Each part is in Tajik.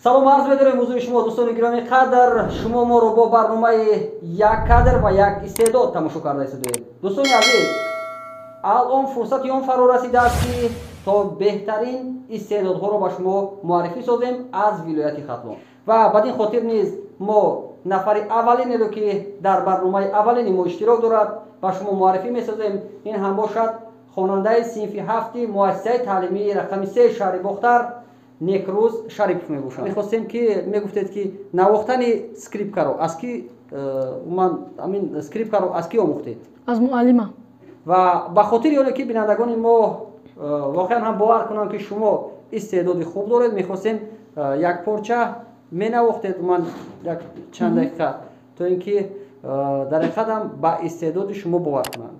салом арз медорем ҳузури шумо дӯстони гиромии қадр. Шумо моро бо барномаи як кадр ва як истеъдод тамошо карда истодед. дӯстони азиз, алон фурсати он фаро расидааст ки то беҳтарин истеъдодҳоро ба шумо муаррифӣ созем аз вилояти Хатлон. Ва бадин хотир низ мо нафари аввалинеро ки дар барномаи аввалини мо иштирок дорад ба шумо муаррифӣ месозем. Ин ҳам бошад хонандаи синфи ҳафти муассисаи таълимии рақами 3 шаҳри Бохтар Некрӯз Шарипов мебошад. Мехостем ки мегуфтед ки навохтани скрипкаро аз ки амин скрипкаро аз ки омӯхтед? Аз муаллима. Ва ба хотири оне ки бинандагони мо воқеан ҳам бовар кунанд ки шумо истеъдоди хуб доред, мехостем як порча менавохтед ман як чанд дақиқа то ин ки дар ҳақиқат ба истеъдоди шумо бовар кунанд.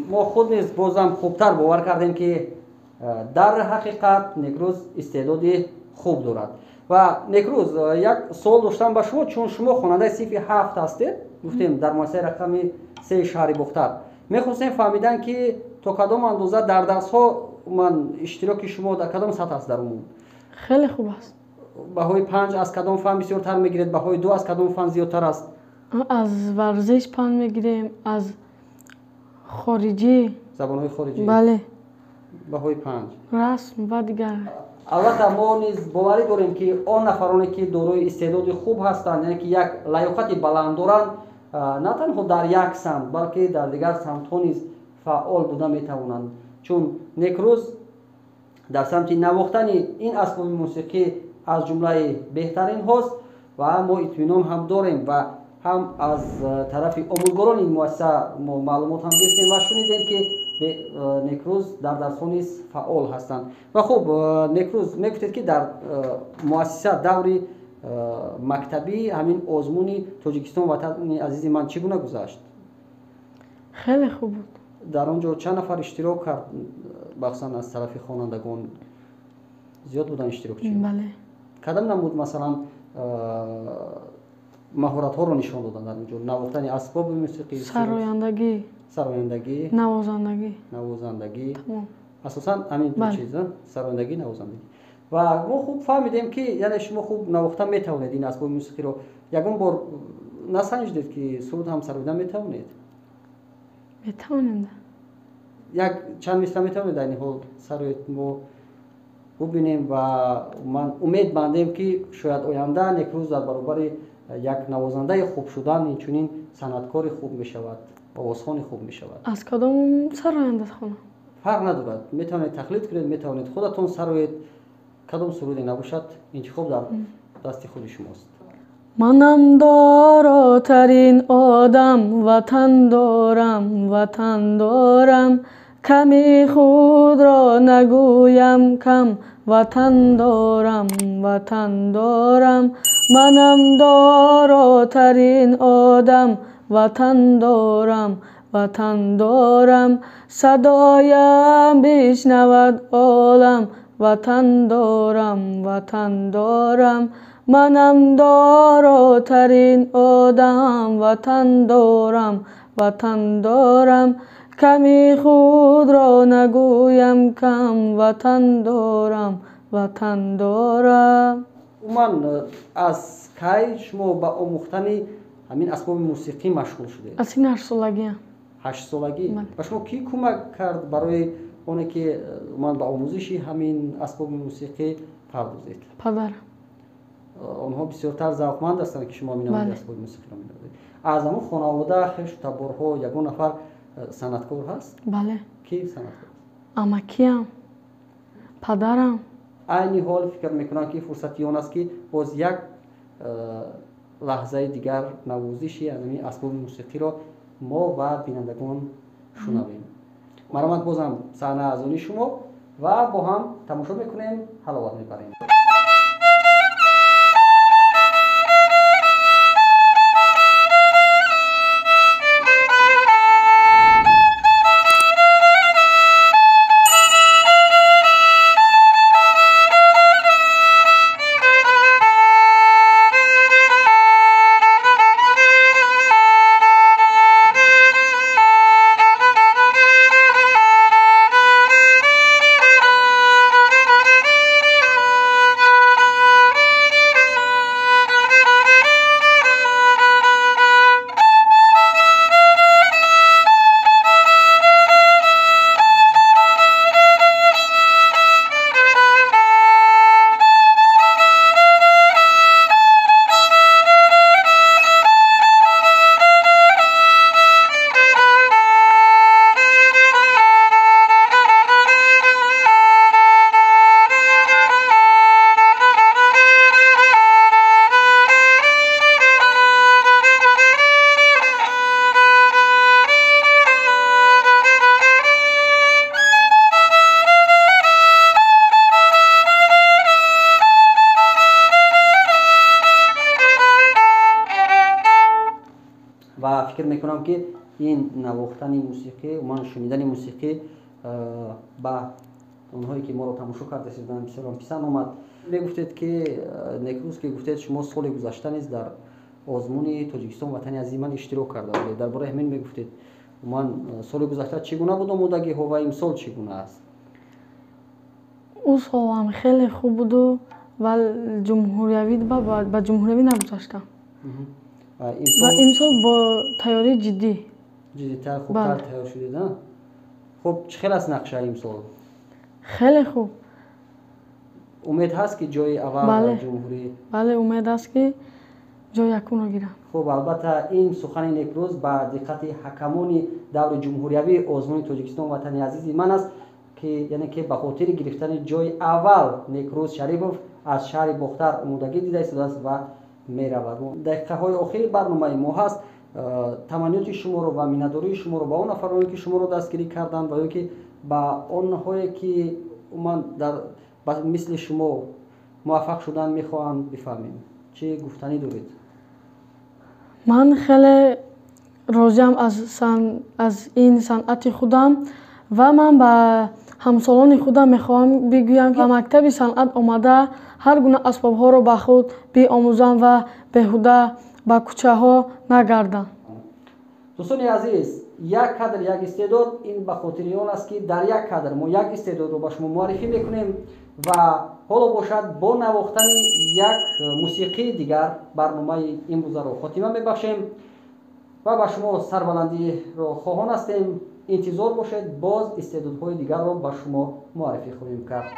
мо худ низ бозам хубтар бовар кардем ки дар ҳақиқат Некрӯз истеъдоди хуб дорад. Ва Некрӯз, як суол доштам ба шумо, чун шумо хонандаи синфи 7 ҳастед, гуфтем дар муассисаи рақами 3 шаҳри Бохтар. Мехостем фаҳмидан ки то кадом андоза дар дарсҳо иштироки шумо дар кадом сатҳ аст дар умум? Хеле хуб аст. Баҳои 5 аз кадом фан бисёртар мегиред? Баҳои 2 аз кадом фан зиёдтар аст? Аз варзиш 5 мегирем, аз хориҷӣ, забонҳои хориҷӣ. бале. Баҳои 5. Расм ва дигар. албатта мо низ боварӣ дорем ки он нафароне ки дорои истеъдоди хуб ҳастанд, яъне ки як лаёқати баланд доранд, на танҳо дар як самт, балки дар дигар самтҳо низ фаъол буда метавонанд. Чун Некрӯз дар самти навохтани ин асбоби мусиқӣ аз ҷумлаи беҳтаринҳост ва мо итминон ҳам дорем ва ҳам аз тарафи омӯзгорони ин муассиса мо маълумот ҳам гирифтем ва шунидем ки Некрӯз дар дарсҳо низ фаъол ҳастанд. Ва хуб, Некрӯз, мегуфтед ки дар муассиса даври мактабӣ ҳамин озмуни Тоҷикистон ватани азизи ман чӣ гуна гузашт? Хеле хуб буд. Дар он ҷо чанд нафар иштирок кард, бахсан аз тарафи хонандагон зиёд буданд иштирокчӣ? Бале. Кадам намуд масалан маҳоратҳоро нишон доданд дар он ҷо? Навохтани асбоби мусиқӣ, сарояндагӣ, навозандагӣ, асосан ҳамин ду чиз, сарояндагӣ, навозандагӣ. Ва мо хуб фаҳмидем ки яъне шумо хуб навохта метавонед ин асбоби мусиқиро. Ягон бор насанҷидед ки суруд ҳам сароида метавонед? Метавонем. Як чанд мисра метавонед дар ин ҳол сароед мо бубинем ва ман умед бандем ки шояд оянда Некрӯз дар баробари як навозандаи хуб шудан инчунин санъаткори хуб мешавад, овозхони хуб мешавад. Аз кадом сароянда хонам? Фарқ надорад. Метавонед тақлид кунед, метавонед худатон сароед. Кадом суруде набошад, интихоб дар дасти худи шумост. Манам доротарин одам, ватан дорам, ками худро нагӯям кам, ватан дорам. Манам доротарин одам, ватан дорам, садоям бишнавад олам, ватан дорам. Манам доротарин одам, ватан дорам, ками худро нагӯям кам, ватан дорам. Уман аз кай шумо ба омӯхтани ҳамин асбоби мусиқӣ машғул шудед? Аз 9 солагиам. 8 солагӣ. Бale. Ба шумо кӣ кӯмак кард барои оне ки ман ба омӯзиши ҳамин асбоби мусиқӣ пардозед? падар. онҳо бисёртар завқманд ҳастанд ки шумо минаводи Бале. асбоби мусиқиро минаводед. аз ҳамон хонавода хешу таборҳо ягон нафар санъаткор ҳаст? Бале. Ки санъаткор? Амакиям, падарам. айни ҳол фикр мекунам ки фурсати он аст ки боз як лаҳзаи дигар навозиши ҳамин асбоби мусиқиро мо ва бинандагон шунавем. маромад бозам саҳна аз они шумо ва бо ҳам тамошо мекунем, ҳаловат мебарем. ва фикр мекунам ки ин навохтани мусиқӣ уман шунидани мусиқӣ ба онҳое ки моро тамошо кардасидан бисёрам писанд омад. Мегуфтед ки некрӯз ки гуфтед шумо соли гузашта низ дар озмуни Тоҷикистон ватани азизи ман иштирок карда будед. дар бораи ҳамин мегуфтед уман соли гузашта чӣ гуна буд омодагиҳо ва имсол чӣ гуна аст? Ӯ солам хеле хуб буду ва ҷумҳуриявӣ ба ҷумҳуриявӣ нагузаштам. Ва имсол бо тайёрии ҷиддӣ. ҷиддитар хубтар тайёр шудед? хуб чӣ хел аст нақша имсол? Хеле хуб. умед ҳаст ки ҷои аввал дар ҷумҳурӣ? Бале, умед аст ки ҷои якумро гирам. хуб албатта ин сухани некрӯз ба диққати ҳакамони даври ҷумҳуриявии озмуни Тоҷикистон ватани азизи ман аст ки яъне ки ба хотири гирифтани ҷои аввал некрӯз Шарипов аз шаҳри Бохтар омодагӣ дида истодааст ва меравад. дақиқаҳои охири барномаи мо ҳаст. таманниёти шуморо ва миннатдории шуморо ба он нафароне ки шуморо дастгирӣ карданд ва ё ки ба онҳое ки уман мисли шумо муваффақ шуданд мехоҳам бифаҳмем. чӣ гуфтанӣ доред? Ман хеле розиам аз ин санъати худам ва ман ба ҳамсолони худам мехоҳам бигӯям ки ба мактаби санъат омада ҳар гуна асбобҳоро ба худ биомӯзам ва беҳуда ба кӯчаҳо нагардам. дӯстони азиз, як кадр як истеъдод, ин ба хотири он аст ки дар як кадр мо як истеъдодро ба шумо муаррифӣ мекунем ва ҳоло бошад бо навохтани як мусиқии дигар барномаи имрӯзаро хотима мебахшем ва ба шумо сарбаландиро хоҳон ҳастем. интизор бошед, боз истеъдодҳои дигарро ба шумо муаррифӣ хоҳем кард.